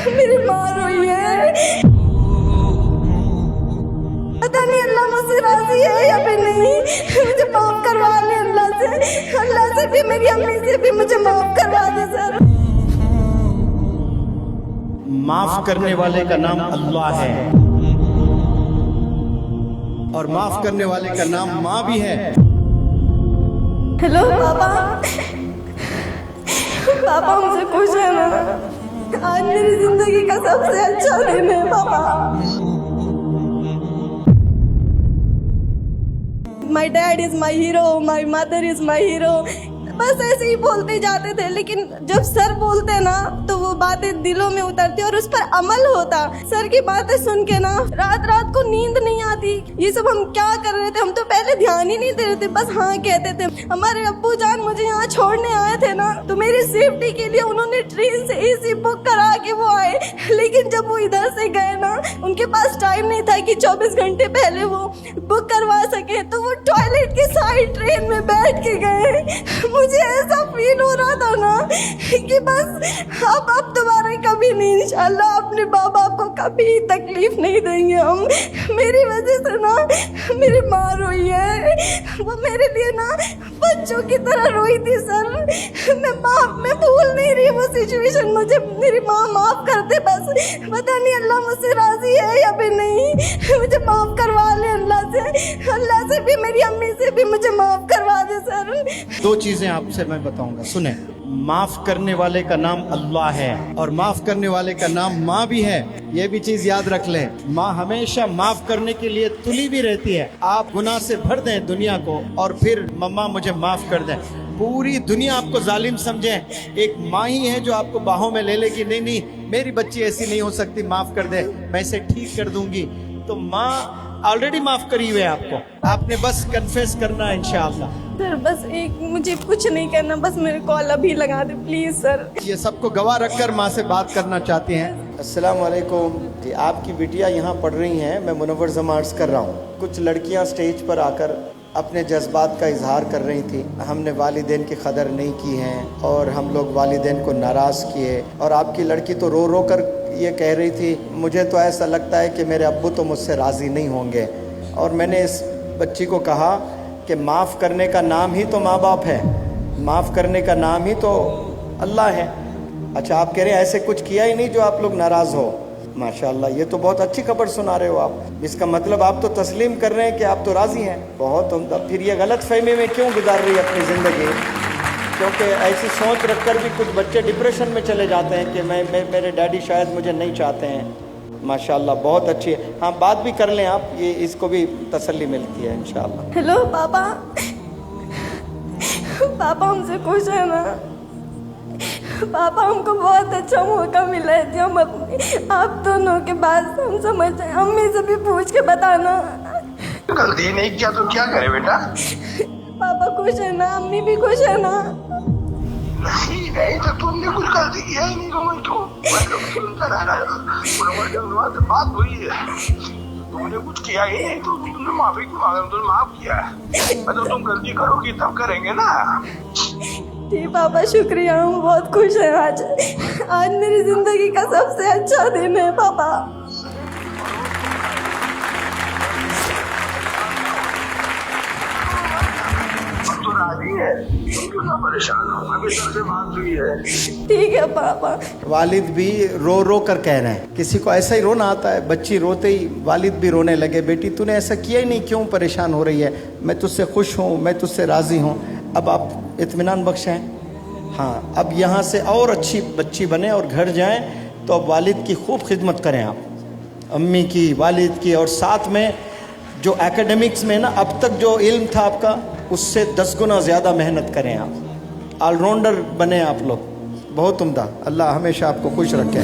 میری ماں روئی ہے، پتہ نہیں اللہ مجھ سے راضی ہے یا پھر نہیں، مجھے معاف کروا لے اللہ سے بھی، میری امی سے بھی مجھے معاف کروا دے سر۔ معاف کرنے والے کا نام اللہ ہے، اور معاف کرنے والے کا نام ماں بھی ہے۔ ہیلو پاپا، پاپا مجھے خوش ہے نا؟ آج میری زندگی کا سب سے اچھا دن ہے پاپا۔ My dad is my hero, my mother is my hero، بس ایسے ہی بولتے جاتے تھے، لیکن جب سر بولتے نا تو وہ باتیں دلوں میں اترتی اور اس پر عمل ہوتا۔ سر کی باتیں سن کے نا رات رات کو نیند نہیں آتی، یہ سب ہم کیا کر رہے تھے، ہم تو پہلے دھیان ہی نہیں دے رہے تھے، بس ہاں کہتے تھے۔ ہمارے ابو جان مجھے یہاں چھوڑنے آئے تھے نا تو میری سیفٹی کے لیے انہوں نے ٹرین سے اے سی بک کرا کے وہ آئے، لیکن جب وہ ادھر سے گئے نا ان کے پاس ٹائم نہیں تھا کہ 24 گھنٹے پہلے وہ بک کروا سکے، تو وہ ٹوائلٹ کے سائڈ ٹرین میں بیٹھ کے گئے۔ مجھے ایسا فیل ہو رہا تھا نا کہ بس اب دوبارہ کبھی نہیں، انشاءاللہ اپنے ماں باپ کو کبھی تکلیف نہیں دیں گے ہم۔ میری وجہ سے نا میری ماں روئی ہے، وہ میرے لیے نا بچوں کی طرح روئی تھی سر۔ میں بھول نہیں رہی وہ سچویشن، مجھے میری ماں معاف کر دے بس، پتہ نہیں اللہ مجھ سے راضی ہے یا پھر نہیں، مجھے معاف کروا لے اللہ سے بھی، میری امی سے بھی مجھے معاف کروا دے سر۔ دو چیزیں آپ سے میں بتاؤں گا، سنیں۔ معاف کرنے والے کا نام اللہ ہے، اور معاف کرنے والے کا نام ماں بھی ہے، یہ بھی چیز یاد رکھ لیں۔ ماں ہمیشہ معاف کرنے کے لیے تلی بھی رہتی ہے۔ آپ گناہ سے بھر دیں دنیا کو اور پھر مما مجھے معاف کر دیں، پوری دنیا آپ کو ظالم سمجھیں، ایک ماں ہی ہے جو آپ کو باہوں میں لے لے گی، نہیں میری بچی ایسی نہیں ہو سکتی، معاف کر دے، میں اسے ٹھیک کر دوں گی۔ تو ماں آلریڈی معاف کری ہوئے آپ کو، آپ نے بس کنفیس کرنا ہے انشاءاللہ۔ سر بس ایک مجھے کچھ نہیں کرنا، بس میرے کال ابھی لگا دے پلیز سر۔ یہ سب کو گواہ رکھ کر ماں سے بات کرنا چاہتے ہیں۔ السلام علیکم جی، آپ کی بیٹیاں یہاں پڑھ رہی ہیں، میں منور زمان عرض کر رہا ہوں۔ کچھ لڑکیاں سٹیج پر آ کر اپنے جذبات کا اظہار کر رہی تھی، ہم نے والدین کی قدر نہیں کی ہے اور ہم لوگ والدین کو ناراض کیے، اور آپ کی لڑکی تو رو رو کر یہ کہہ رہی تھی مجھے تو ایسا لگتا ہے کہ میرے ابو تو مجھ سے راضی نہیں ہوں گے۔ اور میں نے اس بچی کو کہا کہ معاف کرنے کا نام ہی تو ماں باپ ہے، معاف کرنے کا نام ہی تو اللہ ہے۔ اچھا آپ کہہ رہے ہیں ایسے کچھ کیا ہی نہیں جو آپ لوگ ناراض ہو، ماشاءاللہ یہ تو بہت اچھی خبر سنا رہے ہو آپ، اس کا مطلب آپ تو تسلیم کر رہے ہیں کہ آپ تو راضی ہیں، بہت عمدہ۔ پھر یہ غلط فہمی میں کیوں گزار رہی ہے اپنی زندگی؟ کیونکہ ایسی سوچ رکھ کر بھی کچھ بچے ڈپریشن میں چلے جاتے ہیں کہ میرے ڈیڈی شاید مجھے نہیں چاہتے ہیں۔ ماشاءاللہ بہت اچھی ہے، ہاں بات بھی کر لیں آپ، یہ اس کو بھی تسلی ملتی ہے انشاءاللہ۔ ہیلو پاپا، پاپا ہم سے خوش ہے نا؟ پاپا ہم کو بہت اچھا موقع ملا ہے جو ہم آپ دونوں کے بعد ہم سمجھ جائیں، امی سے بھی پوچھ کے بتانا۔ غلطی نہیں کیا تو کیا کرے بیٹا؟ پاپا خوش ہے نا؟ امی بھی خوش ہے نا؟ نہیں تو تم نے کچھ غلطی کیا ہی نہیں، بات ہوئی ہے، تم نے کچھ کیا ہی نہیں تو تم نے معافی تم نے معاف کیا ہے، مطلب تم غلطی کرو گی تب کریں گے نا۔ جی پاپا شکریہ، ہم بہت خوش ہیں، آج میری زندگی کا سب سے اچھا دن ہے پاپا۔ تو راضی ہے، تم کیوں نہ پریشان ہو، ابھی سر سے بات ہوئی ہے۔ ٹھیک ہے پاپا۔ والد بھی رو رو کر کہہ رہے ہیں، کسی کو ایسا ہی رونا آتا ہے، بچی روتے ہی والد بھی رونے لگے، بیٹی تو نے ایسا کیا ہی نہیں، کیوں پریشان ہو رہی ہے، میں تجھ سے خوش ہوں، میں تجھ سے راضی ہوں۔ اب آپ اطمینان بخشیں، ہاں اب یہاں سے اور اچھی بچی بنیں اور گھر جائیں تو اب والد کی خوب خدمت کریں آپ، امی کی، والد کی، اور ساتھ میں جو ایکیڈمکس میں نا اب تک جو علم تھا آپ کا اس سے 10 گنا زیادہ محنت کریں آپ، آل راؤنڈر بنیں آپ لوگ، بہت عمدہ۔ اللہ ہمیشہ آپ کو خوش رکھے۔